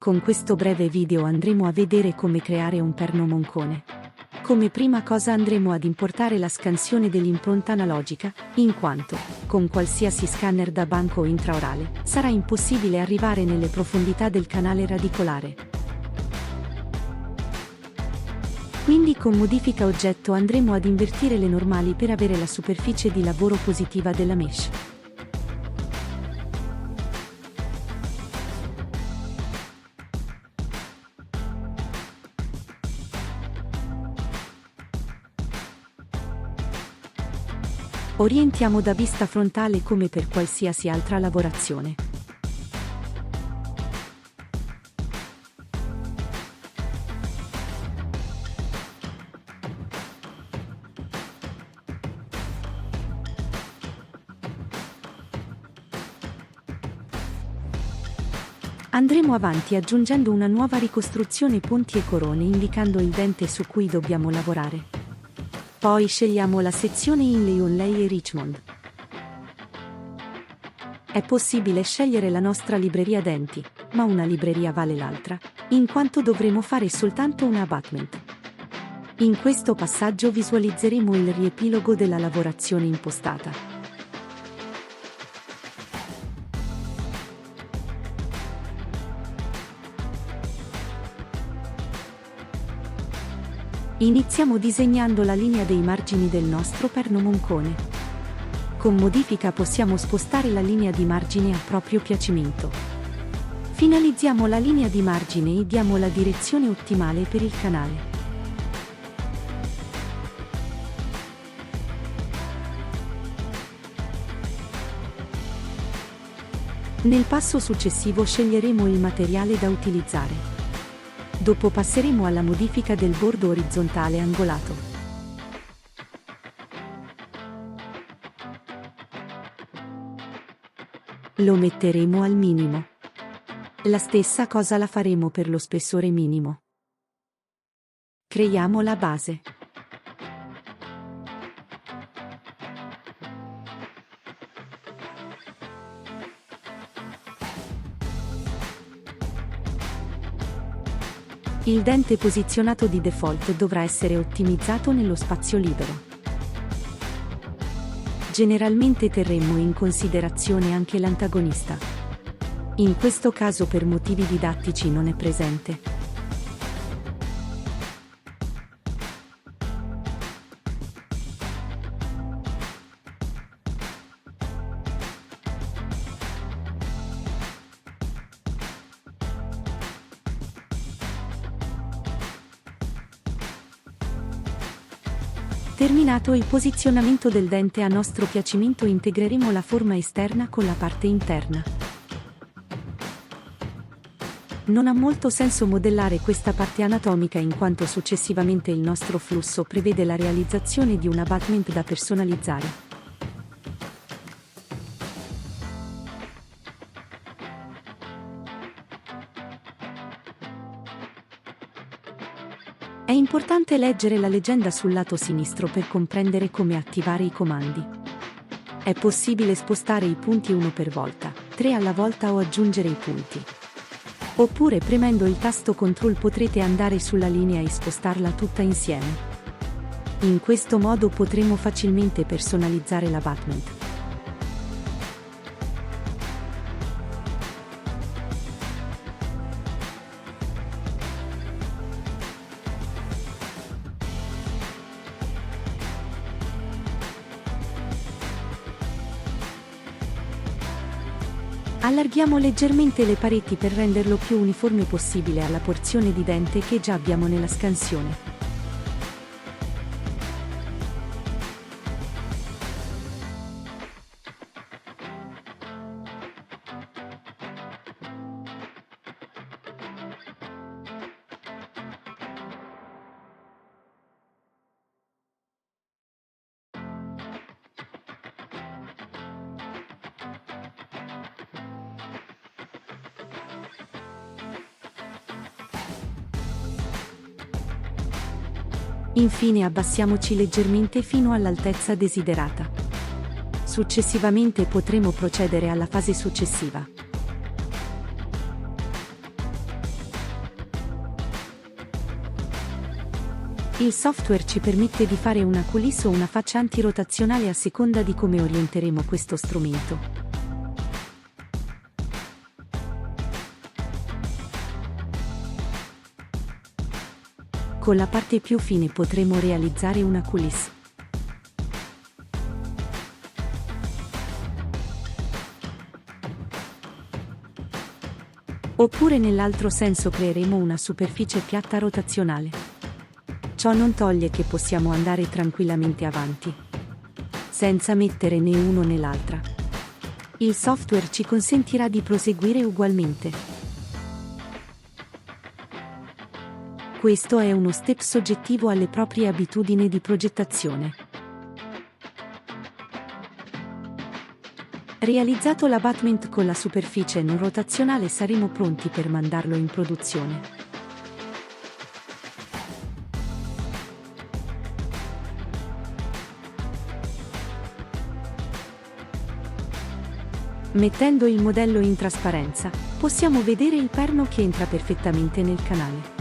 Con questo breve video andremo a vedere come creare un perno moncone. Come prima cosa andremo ad importare la scansione dell'impronta analogica, in quanto, con qualsiasi scanner da banco o intraorale, sarà impossibile arrivare nelle profondità del canale radicolare. Quindi con modifica oggetto andremo ad invertire le normali per avere la superficie di lavoro positiva della mesh. Orientiamo da vista frontale come per qualsiasi altra lavorazione. Andremo avanti aggiungendo una nuova ricostruzione ponti e corone indicando il dente su cui dobbiamo lavorare. Poi scegliamo la sezione Inlay Onlay e Richmond. È possibile scegliere la nostra libreria denti, ma una libreria vale l'altra, in quanto dovremo fare soltanto un abutment. In questo passaggio visualizzeremo il riepilogo della lavorazione impostata. Iniziamo disegnando la linea dei margini del nostro perno moncone. Con modifica possiamo spostare la linea di margine a proprio piacimento. Finalizziamo la linea di margine e diamo la direzione ottimale per il canale. Nel passo successivo sceglieremo il materiale da utilizzare. Dopo passeremo alla modifica del bordo orizzontale angolato. Lo metteremo al minimo. La stessa cosa la faremo per lo spessore minimo. Creiamo la base. Il dente posizionato di default dovrà essere ottimizzato nello spazio libero. Generalmente terremmo in considerazione anche l'antagonista. In questo caso per motivi didattici non è presente. Terminato il posizionamento del dente a nostro piacimento, integreremo la forma esterna con la parte interna. Non ha molto senso modellare questa parte anatomica in quanto successivamente il nostro flusso prevede la realizzazione di un abutment da personalizzare. È importante leggere la leggenda sul lato sinistro per comprendere come attivare i comandi. È possibile spostare i punti uno per volta, 3 alla volta o aggiungere i punti. Oppure premendo il tasto Ctrl potrete andare sulla linea e spostarla tutta insieme. In questo modo potremo facilmente personalizzare l'abutment. Allarghiamo leggermente le pareti per renderlo più uniforme possibile alla porzione di dente che già abbiamo nella scansione. Infine abbassiamoci leggermente fino all'altezza desiderata. Successivamente potremo procedere alla fase successiva. Il software ci permette di fare una coulisse o una faccia antirotazionale a seconda di come orienteremo questo strumento. Con la parte più fine potremo realizzare una coulisse. Oppure nell'altro senso creeremo una superficie piatta rotazionale. Ciò non toglie che possiamo andare tranquillamente avanti, senza mettere né uno né l'altra. Il software ci consentirà di proseguire ugualmente. Questo è uno step soggettivo alle proprie abitudini di progettazione. Realizzato l'abutment con la superficie non rotazionale, saremo pronti per mandarlo in produzione. Mettendo il modello in trasparenza, possiamo vedere il perno che entra perfettamente nel canale.